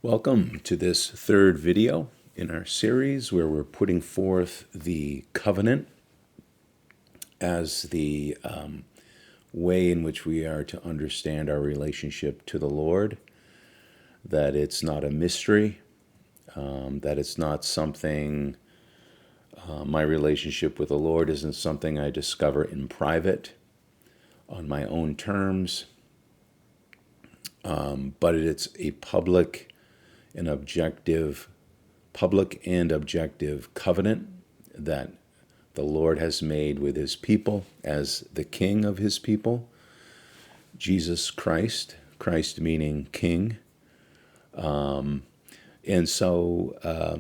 Welcome to this third video in our series where we're putting forth the covenant as the way in which we are to understand our relationship to the Lord, that it's not a mystery, that it's not something, my relationship with the Lord isn't something I discover in private on my own terms, but it's a public and objective covenant that the Lord has made with his people as the king of his people, Jesus Christ, Christ meaning king. And so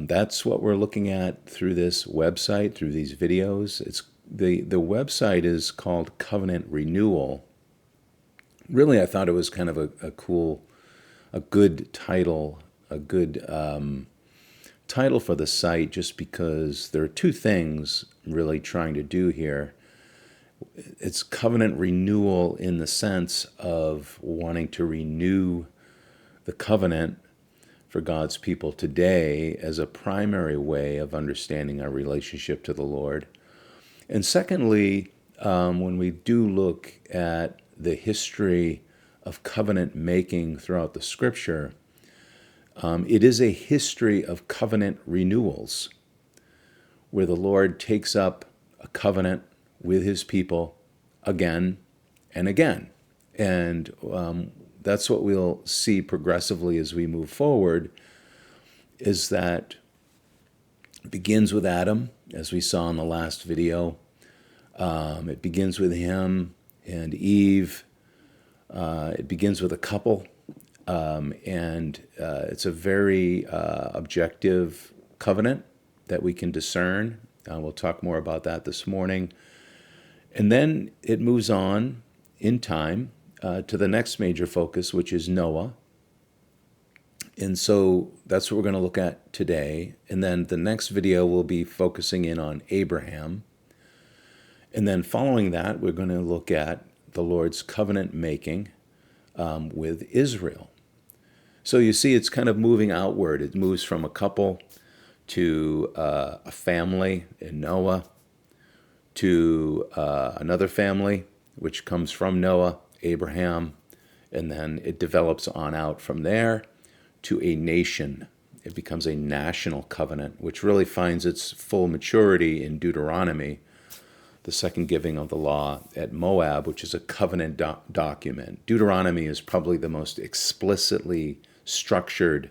that's what we're looking at through this website, through these videos. It's the website is called Covenant Renewal. Really, I thought it was kind of a good title, a good title for the site, just because there are two things I'm really trying to do here. It's covenant renewal in the sense of wanting to renew the covenant for God's people today as a primary way of understanding our relationship to the Lord. And secondly, when we do look at the history of covenant making throughout the Scripture, it is a history of covenant renewals, where the Lord takes up a covenant with his people again and again. And that's what we'll see progressively as we move forward, is that it begins with Adam, as we saw in the last video. It begins with him and Eve. It begins with a couple. And it's a very objective covenant that we can discern. We'll talk more about that this morning. And then it moves on in time to the next major focus, which is Noah. And so that's what we're going to look at today. And then the next video will be focusing in on Abraham. And then following that, we're going to look at the Lord's covenant making with Israel. So you see, it's kind of moving outward. It moves from a couple to a family in Noah, to another family, which comes from Noah, Abraham, and then it develops on out from there to a nation. It becomes a national covenant, which really finds its full maturity in Deuteronomy, the second giving of the law at Moab, which is a covenant document. Deuteronomy is probably the most explicitly structured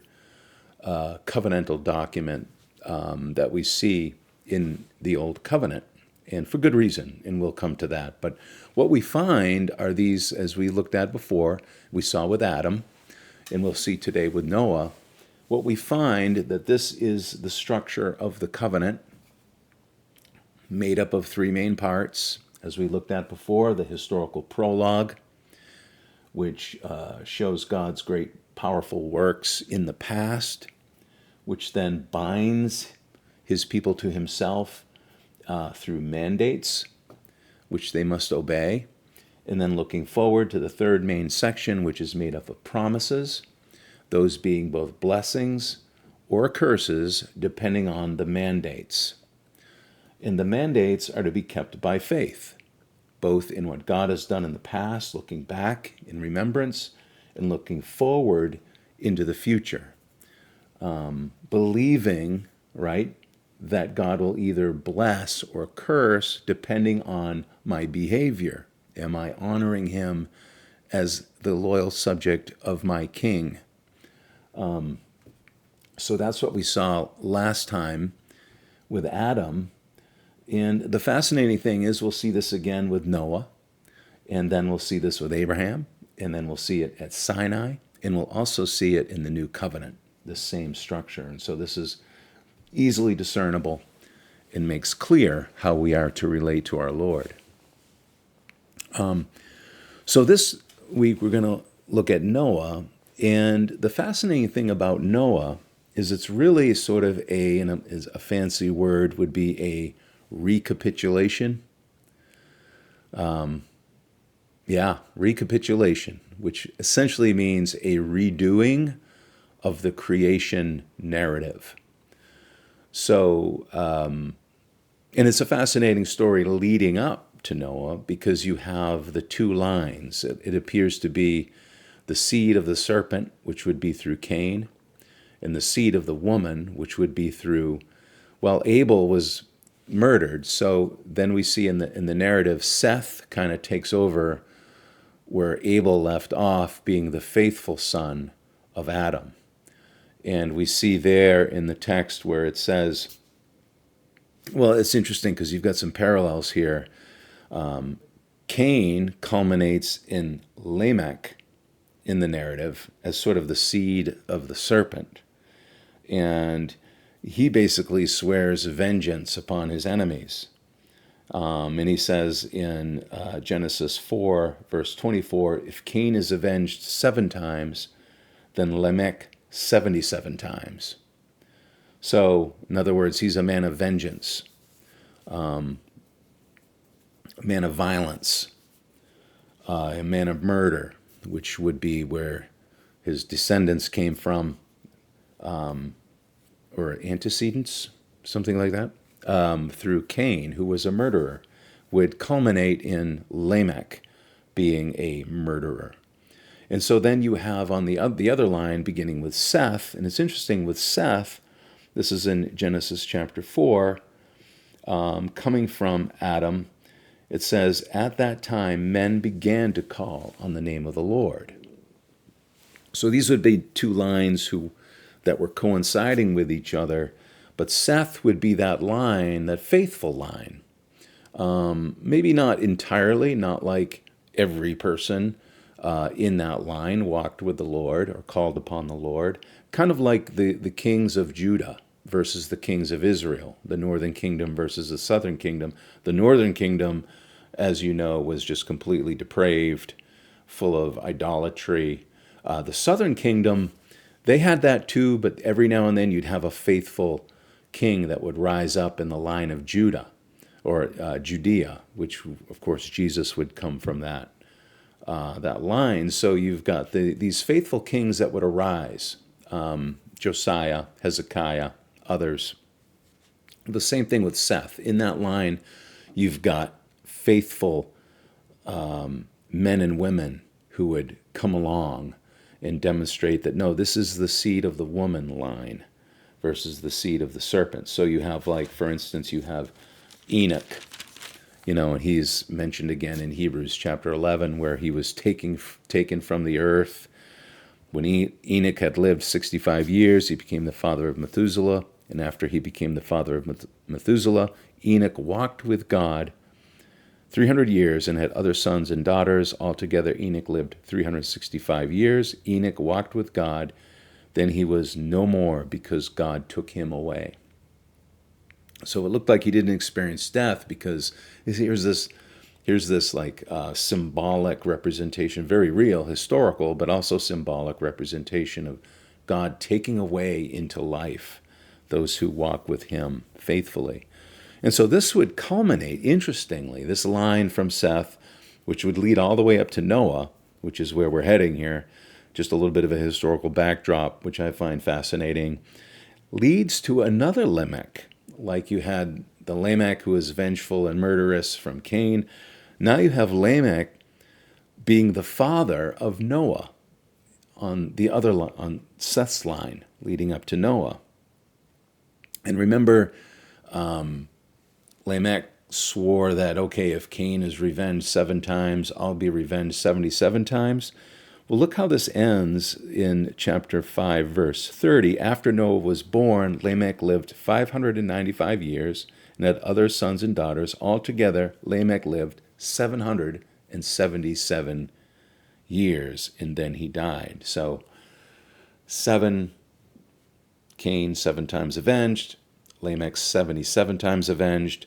covenantal document that we see in the Old Covenant, and for good reason, and we'll come to that. But what we find are these, as we looked at before, we saw with Adam, and we'll see today with Noah, what we find that this is the structure of the covenant, made up of three main parts, as we looked at before: the historical prologue, which shows God's great powerful works in the past, which then binds his people to himself through mandates, which they must obey. And then looking forward to the third main section, which is made up of promises, those being both blessings or curses, depending on the mandates. And the mandates are to be kept by faith, both in what God has done in the past, looking back in remembrance, and looking forward into the future. Believing, right, that God will either bless or curse depending on my behavior. Am I honoring him as the loyal subject of my king? So that's what we saw last time with Adam. And the fascinating thing is we'll see this again with Noah, and then we'll see this with Abraham, and then we'll see it at Sinai, and we'll also see it in the New Covenant, the same structure. And so this is easily discernible and makes clear how we are to relate to our Lord. So this week we're going to look at Noah, and the fascinating thing about Noah is it's really sort of a fancy word would be a recapitulation. Recapitulation, which essentially means a redoing of the creation narrative. So, and it's a fascinating story leading up to Noah because you have the two lines. It appears to be the seed of the serpent, which would be through Cain, and the seed of the woman, which would be through, well, Abel was murdered. So then we see in the narrative, Seth kind of takes over where Abel left off, being the faithful son of Adam. And we see there in the text where it says, well, it's interesting because you've got some parallels here. Cain culminates in Lamech in the narrative as sort of the seed of the serpent. And he basically swears vengeance upon his enemies. And he says in Genesis 4, verse 24, if Cain is avenged 7 times, then Lamech 77 times. So, in other words, he's a man of vengeance, a man of violence, a man of murder, which would be where his descendants came from, or antecedents, something like that, through Cain, who was a murderer, would culminate in Lamech being a murderer. And so then you have on the other line, beginning with Seth, and it's interesting with Seth, this is in Genesis chapter 4, coming from Adam, it says, at that time men began to call on the name of the Lord. So these would be two lines that were coinciding with each other, but Seth would be that line, that faithful line. Maybe not entirely, not like every person in that line walked with the Lord or called upon the Lord, kind of like the kings of Judah versus the kings of Israel, the northern kingdom versus the southern kingdom. The northern kingdom, as you know, was just completely depraved, full of idolatry. The southern kingdom, they had that too, but every now and then you'd have a faithful king that would rise up in the line of Judah, or Judea, which of course Jesus would come from that line. So you've got these faithful kings that would arise, Josiah, Hezekiah, others. The same thing with Seth. In that line, you've got faithful men and women who would come along and demonstrate that, no, this is the seed of the woman line versus the seed of the serpent. So you have, like, for instance, you have Enoch, and he's mentioned again in Hebrews chapter 11, where he was taken from the earth. When Enoch had lived 65 years, he became the father of Methuselah. And after he became the father of Methuselah, Enoch walked with God 300 years and had other sons and daughters. Altogether, Enoch lived 365 years. Enoch walked with God. Then he was no more because God took him away. So it looked like he didn't experience death because here's this like symbolic representation, very real, historical, but also symbolic representation of God taking away into life those who walk with him faithfully. And so this would culminate, interestingly, this line from Seth, which would lead all the way up to Noah, which is where we're heading here, just a little bit of a historical backdrop, which I find fascinating, leads to another Lamech. Like you had the Lamech who was vengeful and murderous from Cain. Now you have Lamech being the father of Noah on Seth's line leading up to Noah. And remember, Lamech swore that, okay, if Cain is revenged 7 times, I'll be revenged 77 times. Well, look how this ends in chapter 5, verse 30. After Noah was born, Lamech lived 595 years and had other sons and daughters. Altogether, Lamech lived 777 years, and then he died. So 7, Cain 7 times avenged, Lamech 77 times avenged.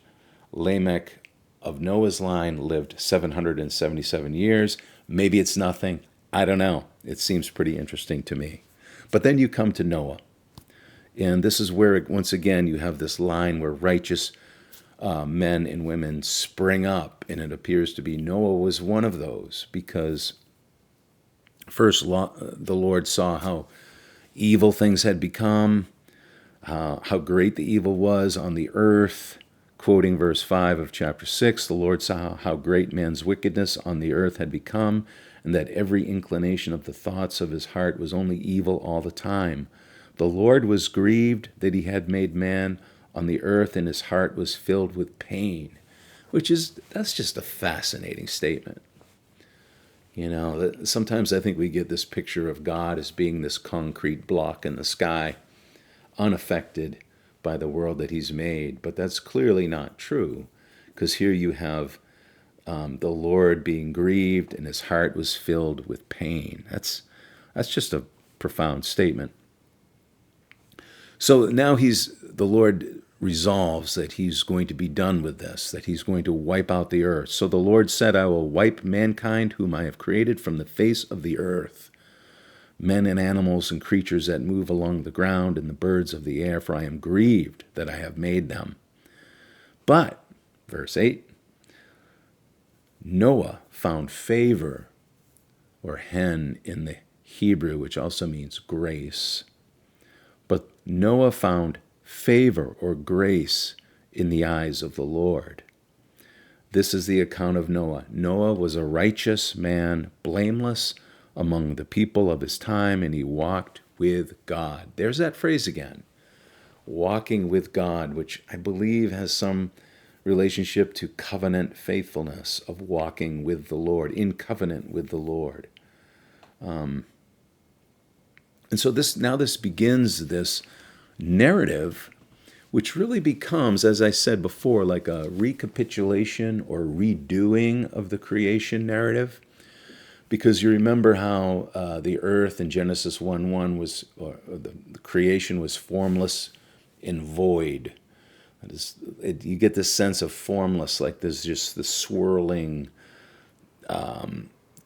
Lamech of Noah's line lived 777 years. Maybe it's nothing. I don't know. It seems pretty interesting to me. But then you come to Noah. And this is where, once again, you have this line where righteous men and women spring up. And it appears to be Noah was one of those because first the Lord saw how evil things had become, how great the evil was on the earth. Quoting verse 5 of chapter 6, the Lord saw how great man's wickedness on the earth had become, and that every inclination of the thoughts of his heart was only evil all the time. The Lord was grieved that he had made man on the earth, and his heart was filled with pain. That's just a fascinating statement. Sometimes I think we get this picture of God as being this concrete block in the sky, unaffected by the world that he's made. But that's clearly not true, because here you have the Lord being grieved and his heart was filled with pain. That's just a profound statement. So now the Lord resolves that he's going to be done with this, that he's going to wipe out the earth. So the Lord said, I will wipe mankind whom I have created from the face of the earth, men and animals and creatures that move along the ground and the birds of the air, for I am grieved that I have made them. But, verse 8, Noah found favor, or hen in the Hebrew, which also means grace. But Noah found favor or grace in the eyes of the Lord. This is the account of Noah. Noah was a righteous man, blameless among the people of his time, and he walked with God. There's that phrase again, walking with God, which I believe has some relationship to covenant faithfulness, of walking with the Lord, in covenant with the Lord. And so this begins this narrative, which really becomes, as I said before, like a recapitulation or redoing of the creation narrative. Because you remember how the earth in Genesis 1:1 was, or the creation was formless and void. You get this sense of formless, like there's just the swirling,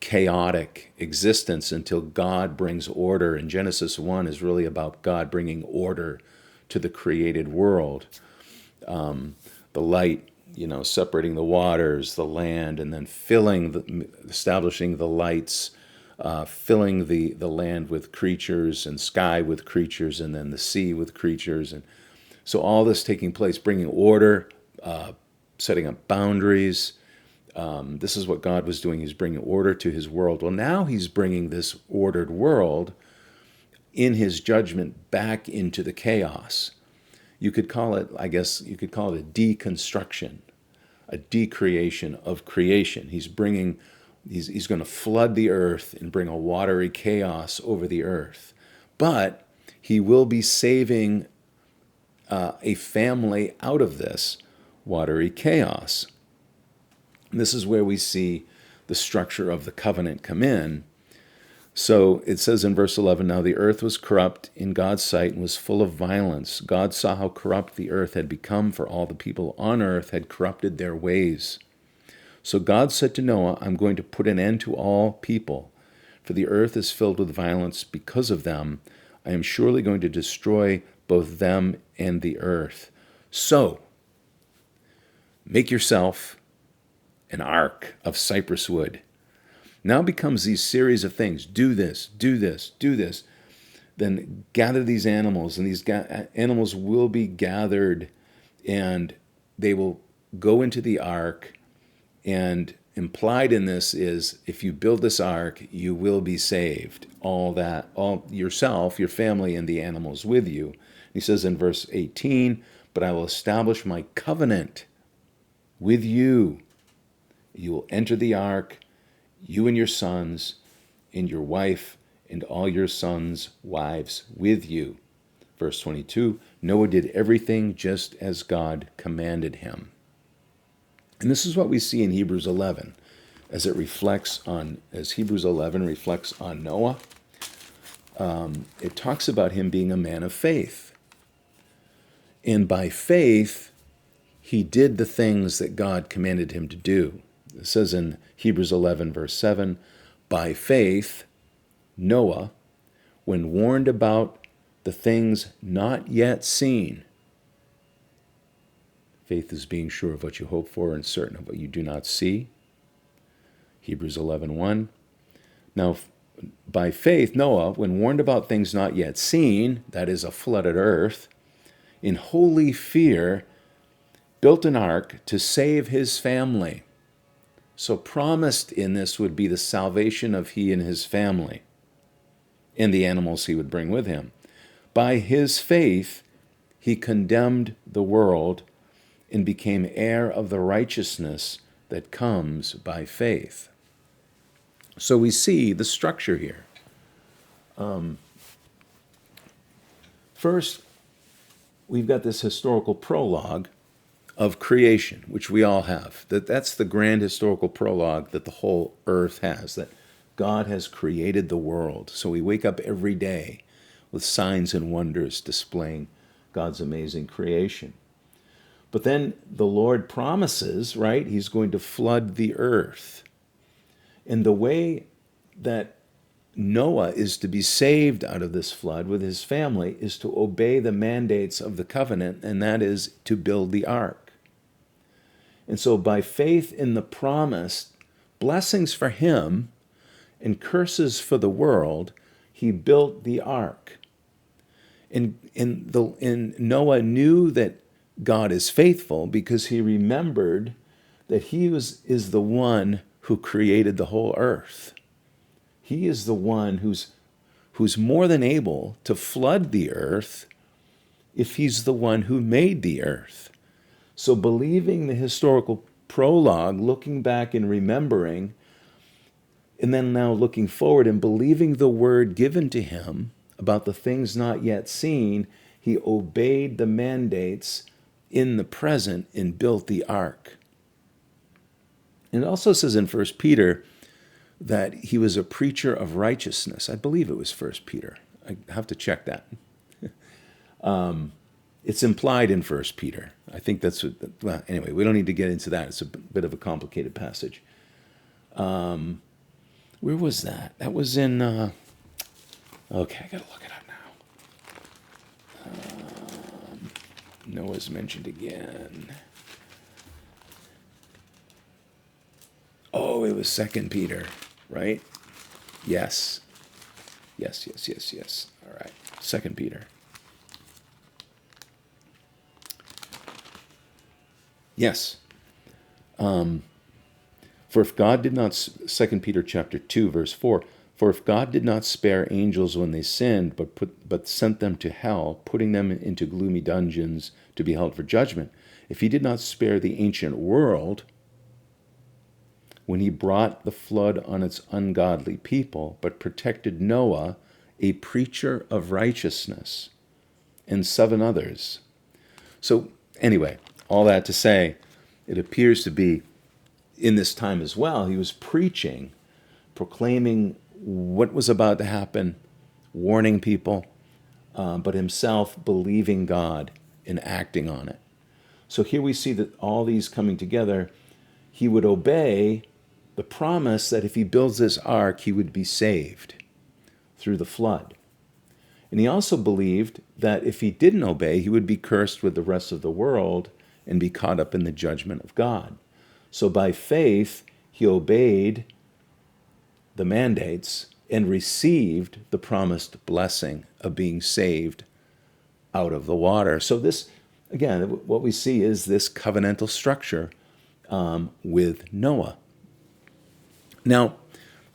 chaotic existence until God brings order. And Genesis 1 is really about God bringing order to the created world. The light, separating the waters, the land, and then establishing the lights, filling the land with creatures, and sky with creatures, and then the sea with creatures. And so all this taking place, bringing order, setting up boundaries. This is what God was doing. He's bringing order to his world. Well, now he's bringing this ordered world in his judgment back into the chaos. You could call it a deconstruction, a decreation of creation. He's going to flood the earth and bring a watery chaos over the earth. But he will be saving a family out of this watery chaos. And this is where we see the structure of the covenant come in. So it says in verse 11, now the earth was corrupt in God's sight and was full of violence. God saw how corrupt the earth had become, for all the people on earth had corrupted their ways. So God said to Noah, I'm going to put an end to all people, for the earth is filled with violence because of them. I am surely going to destroy both them and the earth. So, make yourself an ark of cypress wood. Now becomes these series of things. Do this, do this, do this. Then gather these animals, and these animals will be gathered, and they will go into the ark. And implied in this is, if you build this ark, you will be saved. All yourself, your family, and the animals with you. He says in verse 18, but I will establish my covenant with you. You will enter the ark, you and your sons, and your wife, and all your sons' wives with you. Verse 22, Noah did everything just as God commanded him. And this is what we see in Hebrews 11, as Hebrews 11 reflects on Noah. It talks about him being a man of faith. And by faith, he did the things that God commanded him to do. It says in Hebrews 11, verse 7, by faith, Noah, when warned about the things not yet seen, faith is being sure of what you hope for and certain of what you do not see. Hebrews 11:1. Now, By faith, Noah, when warned about things not yet seen, that is, a flooded earth, in holy fear, built an ark to save his family. So promised in this would be the salvation of he and his family and the animals he would bring with him. By his faith, he condemned the world and became heir of the righteousness that comes by faith. So we see the structure here. First, we've got this historical prologue of creation, which we all have. That's the grand historical prologue that the whole earth has, that God has created the world. So we wake up every day with signs and wonders displaying God's amazing creation. But then the Lord promises, right, he's going to flood the earth. And the way that Noah is to be saved out of this flood with his family is to obey the mandates of the covenant, and that is to build the ark. And so by faith in the promise, blessings for him and curses for the world, he built the ark. And Noah knew that God is faithful because he remembered that he is the one who created the whole earth. He is the one who's more than able to flood the earth if he's the one who made the earth. So believing the historical prologue, looking back and remembering, and then now looking forward and believing the word given to him about the things not yet seen, he obeyed the mandates in the present and built the ark. And it also says in 1 Peter that he was a preacher of righteousness. I believe it was 1 Peter. I have to check that. It's implied in 1 Peter. I think that's what, well, anyway, we don't need to get into that. It's a bit of a complicated passage. Where was that? That was in, okay, I got to look it up now. Noah's mentioned again. Oh, it was 2 Peter, right? Yes. Yes. All right, 2 Peter. Yes. For if God did not, 2 Peter chapter 2, verse 4, for if God did not spare angels when they sinned, but sent them to hell, putting them into gloomy dungeons to be held for judgment, if he did not spare the ancient world when he brought the flood on its ungodly people, but protected Noah, a preacher of righteousness, and 7 others. So anyway, all that to say, it appears to be in this time as well, he was preaching, proclaiming what was about to happen, warning people, but himself believing God and acting on it. So here we see that all these coming together, he would obey the promise that if he builds this ark, he would be saved through the flood. And he also believed that if he didn't obey, he would be cursed with the rest of the world and be caught up in the judgment of God. So by faith, he obeyed the mandates and received the promised blessing of being saved out of the water. So this, again, what we see is this covenantal structure with Noah. Now,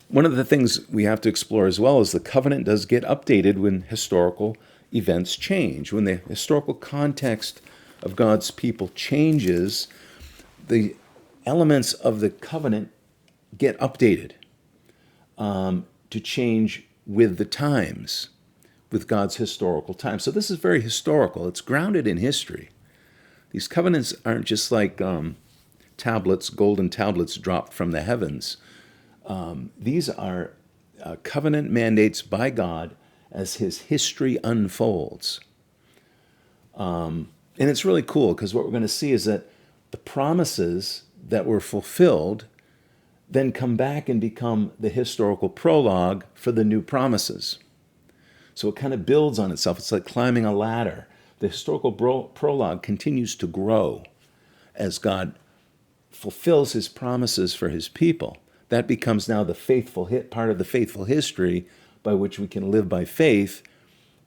one of the things we have to explore as well is the covenant does get updated when historical events change. When the historical context of God's people changes, the elements of the covenant get updated to change with the times, with God's historical time. So this is very historical. It's grounded in history. These covenants aren't just like tablets, golden tablets dropped from the heavens. These are covenant mandates by God as his history unfolds. And it's really cool because what we're going to see is that the promises that were fulfilled then come back and become the historical prologue for the new promises. So it kind of builds on itself. It's like climbing a ladder. The historical prologue continues to grow as God fulfills his promises for his people. that becomes now the part of the faithful history by which we can live by faith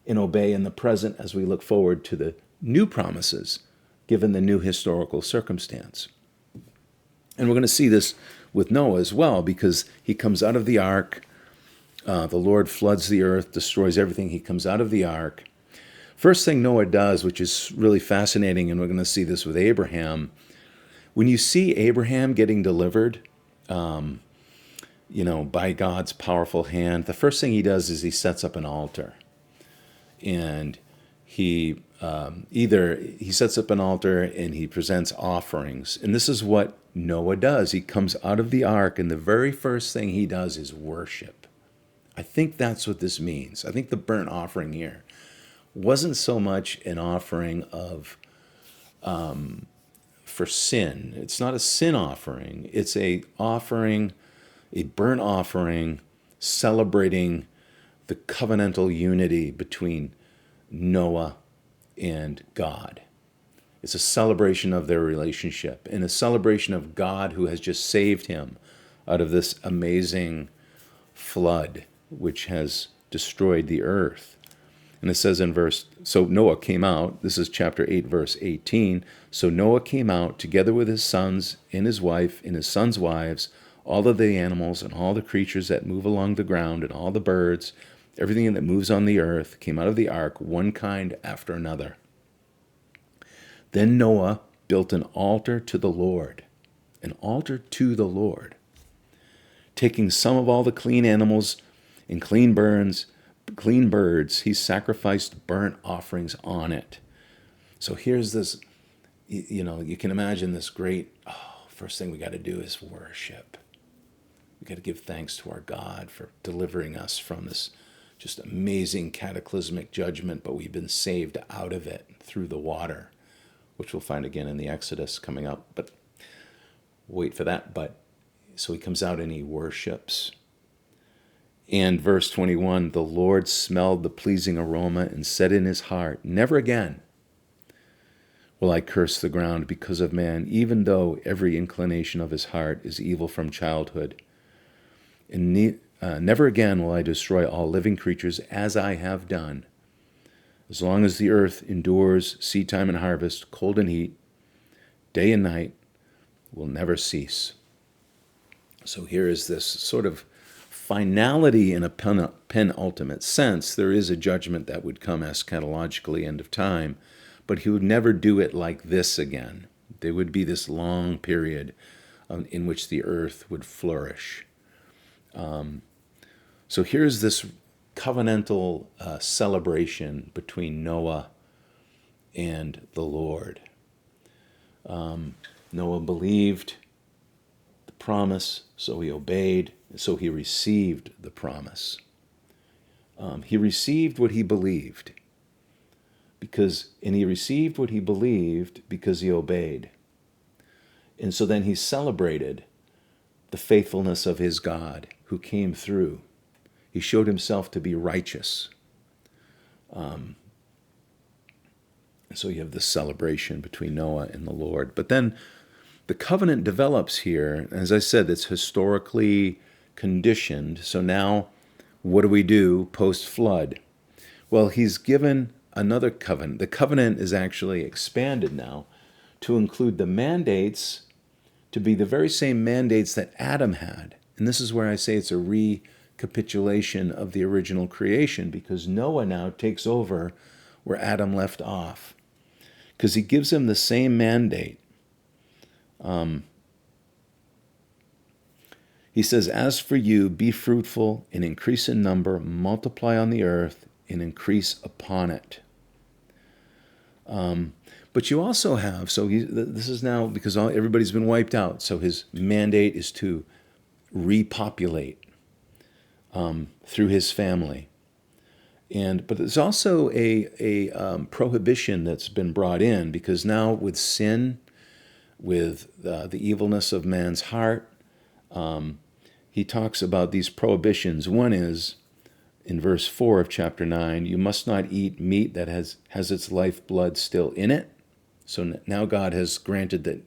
and obey in the present as we look forward to the new promises given the new historical circumstance. And we're going to see this with Noah as well, because he comes out of the ark. The Lord floods the earth, destroys everything. He comes out of the ark. First thing Noah does, which is really fascinating, and we're going to see this with Abraham, when you see Abraham getting delivered, by God's powerful hand, the first thing he does is he sets up an altar. And he sets up an altar and he presents offerings. And this is what Noah does. He comes out of the ark, and the very first thing he does is worship. I think that's what this means. I think the burnt offering here wasn't so much an offering of for sin. It's not a sin offering. It's a burnt offering celebrating the covenantal unity between Noah and God. It's a celebration of their relationship and a celebration of God who has just saved him out of this amazing flood which has destroyed the earth. And it says so Noah came out, this is chapter 8, verse 18. So Noah came out together with his sons and his wife and his sons' wives, all of the animals and all the creatures that move along the ground and all the birds, everything that moves on the earth came out of the ark, one kind after another. Then Noah built an altar to the Lord, taking some of all the clean animals and clean birds, he sacrificed burnt offerings on it. So here's this, you can imagine this great, first thing we got to do is worship. We got to give thanks to our God for delivering us from this just amazing cataclysmic judgment, but we've been saved out of it through the water, which we'll find again in the Exodus coming up, but wait for that. But so he comes out and he worships. And verse 21, the Lord smelled the pleasing aroma and said in his heart, never again will I curse the ground because of man, even though every inclination of his heart is evil from childhood. And never again will I destroy all living creatures as I have done. As long as the earth endures seed time and harvest, cold and heat, day and night will never cease. So here is this sort of finality in a penultimate sense. There is a judgment that would come eschatologically, end of time, but he would never do it like this again. There would be this long period in which the earth would flourish. So here's this covenantal celebration between Noah and the Lord. Noah believed the promise, so he obeyed, so he received the promise. He received what he believed because he obeyed. And so then he celebrated the faithfulness of his God who came through. He showed himself to be righteous. And so you have this celebration between Noah and the Lord. But then the covenant develops here. As I said, it's historically conditioned. So now what do we do post-flood? Well, he's given another covenant. The covenant is actually expanded now to include the mandates, to be the very same mandates that Adam had. And this is where I say it's a recapitulation of the original creation, because Noah now takes over where Adam left off, because he gives him the same mandate. He says, as for you, be fruitful and increase in number, multiply on the earth and increase upon it. But you also have, this is now because everybody's been wiped out, so his mandate is to repopulate through his family. But there's also a prohibition that's been brought in, because now with sin, with the evilness of man's heart, he talks about these prohibitions. One is, in verse 4 of chapter 9, you must not eat meat that has its lifeblood still in it. So now God has granted that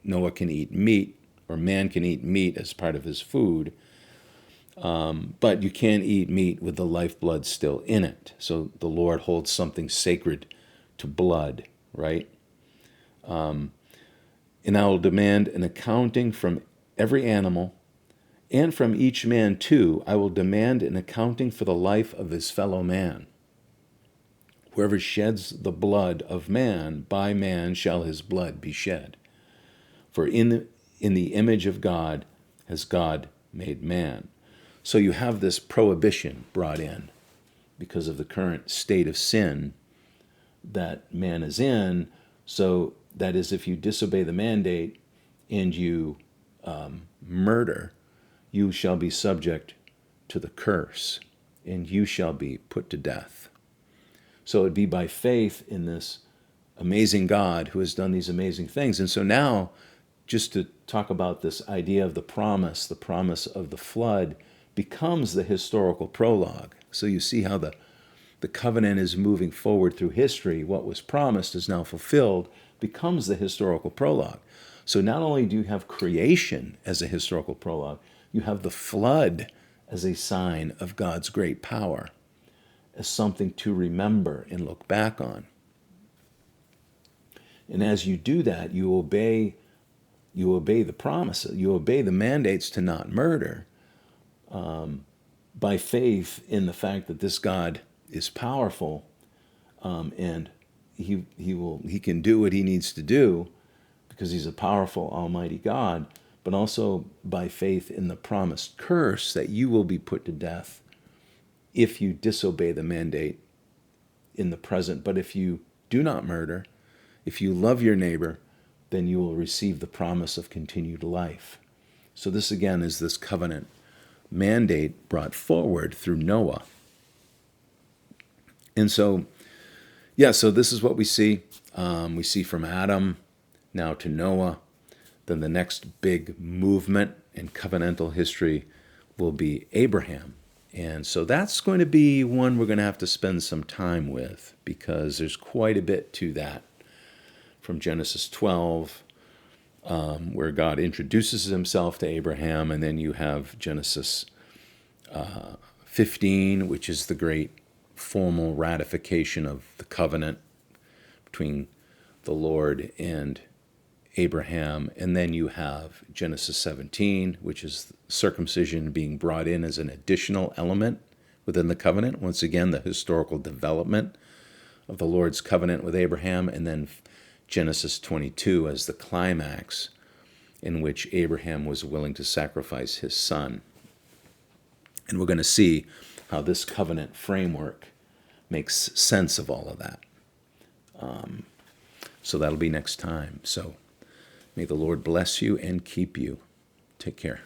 Noah can eat meat, or man can eat meat as part of his food, but you can't eat meat with the lifeblood still in it. So the Lord holds something sacred to blood, right? And I will demand an accounting from every animal, and from each man too. I will demand an accounting for the life of his fellow man. Whoever sheds the blood of man, by man shall his blood be shed. For in the image of God has God made man. So you have this prohibition brought in because of the current state of sin that man is in. So that is, if you disobey the mandate and you murder, you shall be subject to the curse, and you shall be put to death. So it'd be by faith in this amazing God who has done these amazing things. And so now, just to talk about this idea of the promise of the flood becomes the historical prologue. So you see how the covenant is moving forward through history. What was promised is now fulfilled, becomes the historical prologue. So not only do you have creation as a historical prologue, you have the flood as a sign of God's great power, as something to remember and look back on. And as you do that, you obey the promises, you obey the mandates to not murder, by faith in the fact that this God is powerful, and he can do what he needs to do because he's a powerful, almighty God, but also by faith in the promised curse that you will be put to death if you disobey the mandate in the present. But if you do not murder, if you love your neighbor, then you will receive the promise of continued life. So this again is this covenant mandate brought forward through Noah. And so, so this is what we see. We see from Adam now to Noah. Then the next big movement in covenantal history will be Abraham. And so that's going to be one we're going to have to spend some time with, because there's quite a bit to that. From Genesis 12, where God introduces himself to Abraham, and then you have Genesis 15, which is the great formal ratification of the covenant between the Lord and Abraham. And then you have Genesis 17, which is circumcision being brought in as an additional element within the covenant. Once again, the historical development of the Lord's covenant with Abraham. And then Genesis 22 as the climax, in which Abraham was willing to sacrifice his son. And we're going to see how this covenant framework makes sense of all of that. So that'll be next time. So may the Lord bless you and keep you. Take care.